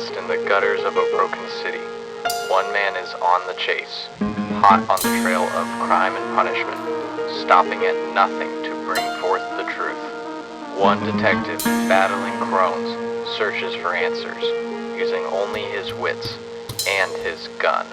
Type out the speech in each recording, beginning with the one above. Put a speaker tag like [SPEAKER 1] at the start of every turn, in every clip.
[SPEAKER 1] lost in the gutters of a broken city. One man is on the chase, hot on the trail of crime and punishment, stopping at nothing to bring forth the truth. One detective, battling crones, searches for answers, using only his wits and his gun.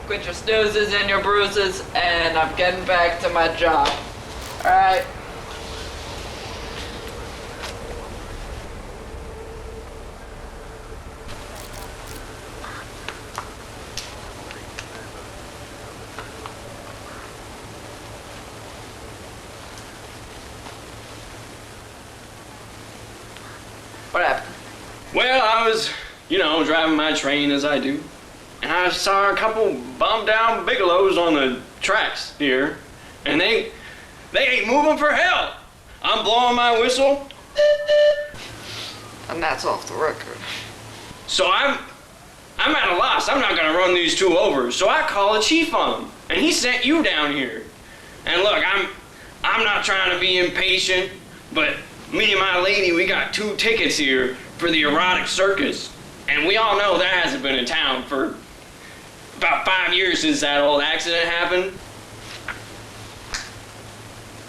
[SPEAKER 2] Quit your snoozes and your bruises, and I'm getting back to my job. Alright? What happened?
[SPEAKER 3] Well, I was, driving my train as I do. And I saw a couple bummed down bigelows on the tracks here, and they ain't moving for hell. I'm blowing my whistle.
[SPEAKER 2] And that's off the record.
[SPEAKER 3] So I'm at a loss. I'm not gonna run these two over. So I call the chief on them, and he sent you down here. And look, I'm not trying to be impatient, but me and my lady, we got 2 tickets here for the erotic circus, and we all know that hasn't been in town for about 5 years since that old accident happened.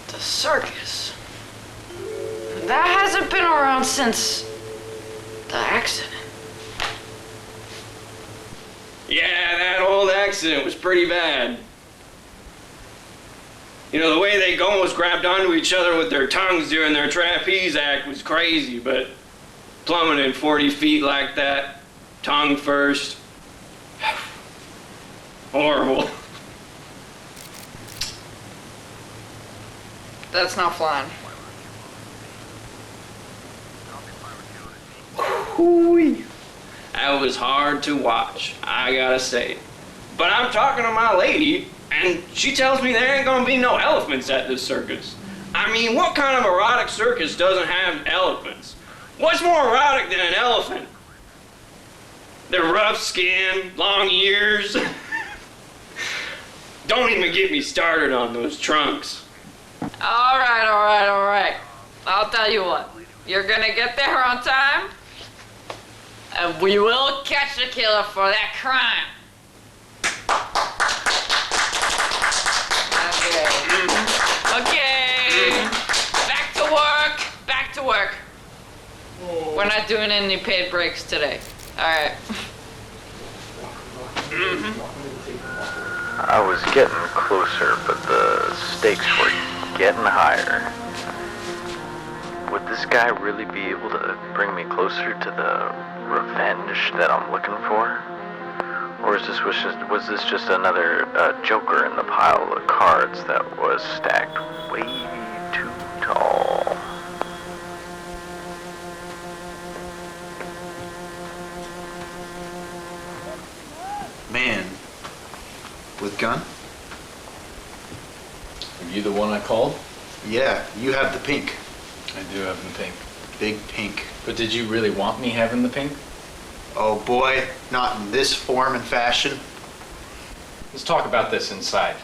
[SPEAKER 2] The circus? That hasn't been around since the accident.
[SPEAKER 3] Yeah, that old accident was pretty bad. The way they almost grabbed onto each other with their tongues during their trapeze act was crazy, but plummeting 40 feet like that, tongue first. Horrible.
[SPEAKER 2] That's not flying.
[SPEAKER 3] Hoo-wee. That was hard to watch, I gotta say. But I'm talking to my lady, and she tells me there ain't gonna be no elephants at this circus. I mean, what kind of erotic circus doesn't have elephants? What's more erotic than an elephant? Their rough skin, long ears. Don't even get me started on those trunks.
[SPEAKER 2] All right. I'll tell you what. You're gonna get there on time, and we will catch the killer for that crime. Okay. Back to work. We're not doing any paid breaks today. All right.
[SPEAKER 1] I was getting closer, but the stakes were getting higher. Would this guy really be able to bring me closer to the revenge that I'm looking for? Or was this just another joker in the pile of cards that was stacked way too tall?
[SPEAKER 4] Man. With gun?
[SPEAKER 5] Are you the one I called?
[SPEAKER 4] Yeah, you have the pink.
[SPEAKER 5] I do have the pink.
[SPEAKER 4] Big pink.
[SPEAKER 5] But did you really want me having the pink?
[SPEAKER 4] Oh boy, not in this form and fashion.
[SPEAKER 5] Let's talk about this inside.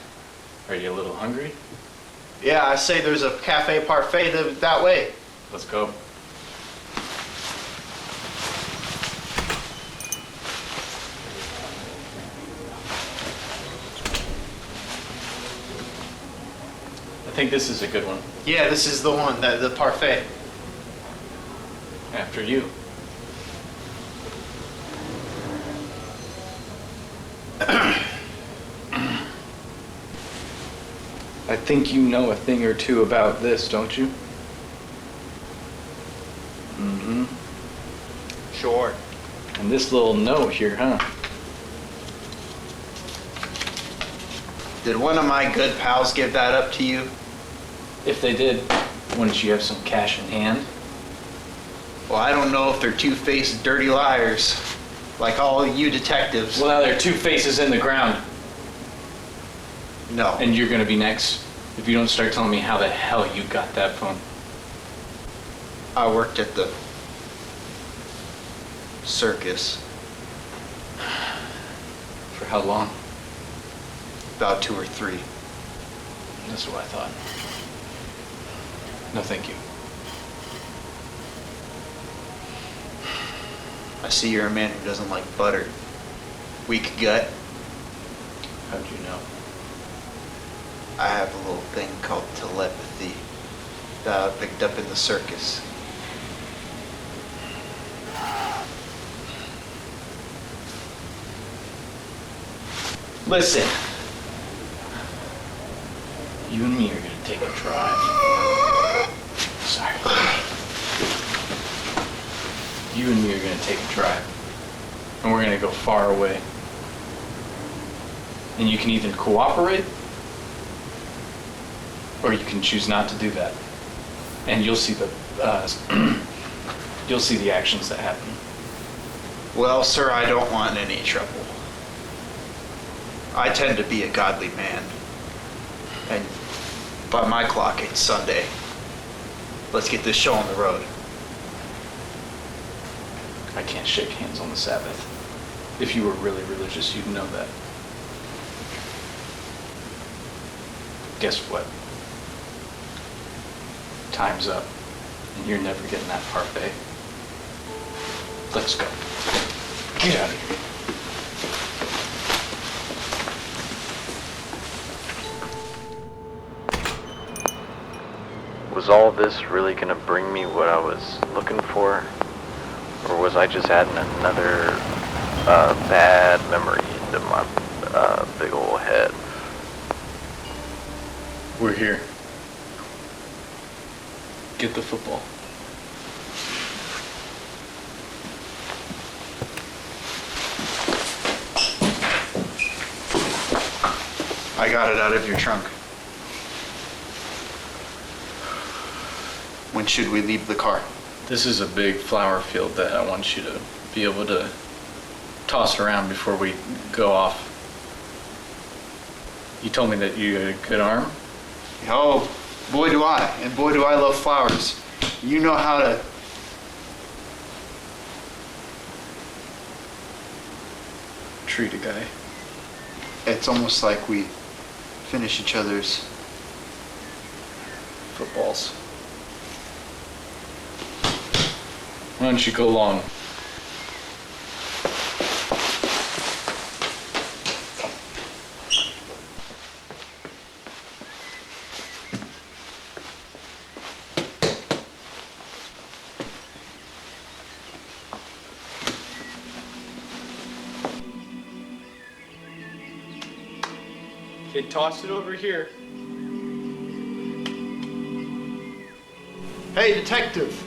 [SPEAKER 5] Are you a little hungry?
[SPEAKER 4] Yeah, I say there's a cafe parfait that way.
[SPEAKER 5] Let's go. I think this is a good one.
[SPEAKER 4] Yeah, this is the one, the parfait.
[SPEAKER 5] After you. I think you know a thing or two about this, don't you? Mm-hmm.
[SPEAKER 4] Sure.
[SPEAKER 5] And this little note here, huh?
[SPEAKER 4] Did one of my good pals give that up to you?
[SPEAKER 5] If they did, wouldn't you have some cash in hand?
[SPEAKER 4] Well, I don't know if they're two-faced dirty liars, like all you detectives.
[SPEAKER 5] Well, now there are two faces in the ground,
[SPEAKER 4] No.
[SPEAKER 5] and you're gonna be next if you don't start telling me how the hell you got that phone.
[SPEAKER 4] I worked at the circus
[SPEAKER 5] For how long?
[SPEAKER 4] about 2 or 3.
[SPEAKER 5] That's what I thought. No, thank you.
[SPEAKER 4] I see you're a man who doesn't like butter. Weak gut.
[SPEAKER 5] How'd you know?
[SPEAKER 4] I have a little thing called telepathy that I picked up in the circus.
[SPEAKER 5] Listen. You and me are gonna take a drive. Sorry. You and me are gonna take a drive. And we're gonna go far away. And you can either cooperate, or you can choose not to do that. And you'll see you'll see the actions that happen.
[SPEAKER 4] Well, sir, I don't want any trouble. I tend to be a godly man. And by my clock, it's Sunday. Let's get this show on the road.
[SPEAKER 5] I can't shake hands on the Sabbath. If you were really religious, you'd know that. Guess what? Time's up, and you're never getting that parfait. Let's go. Get out of here.
[SPEAKER 1] Was all this really gonna bring me what I was looking for? Or was I just adding another bad memory into my big ol' head?
[SPEAKER 5] We're here. Get the football.
[SPEAKER 4] I got it out of your trunk. When should we leave the car?
[SPEAKER 5] This is a big flower field that I want you to be able to toss around before we go off. You told me that you had a good arm.
[SPEAKER 4] Oh, boy do I. And boy do I love flowers. You know how to...
[SPEAKER 5] Treat a guy.
[SPEAKER 4] It's almost like we finish each other's...
[SPEAKER 5] Footballs. Why don't you go long? Okay, toss it over here.
[SPEAKER 4] Hey, detective.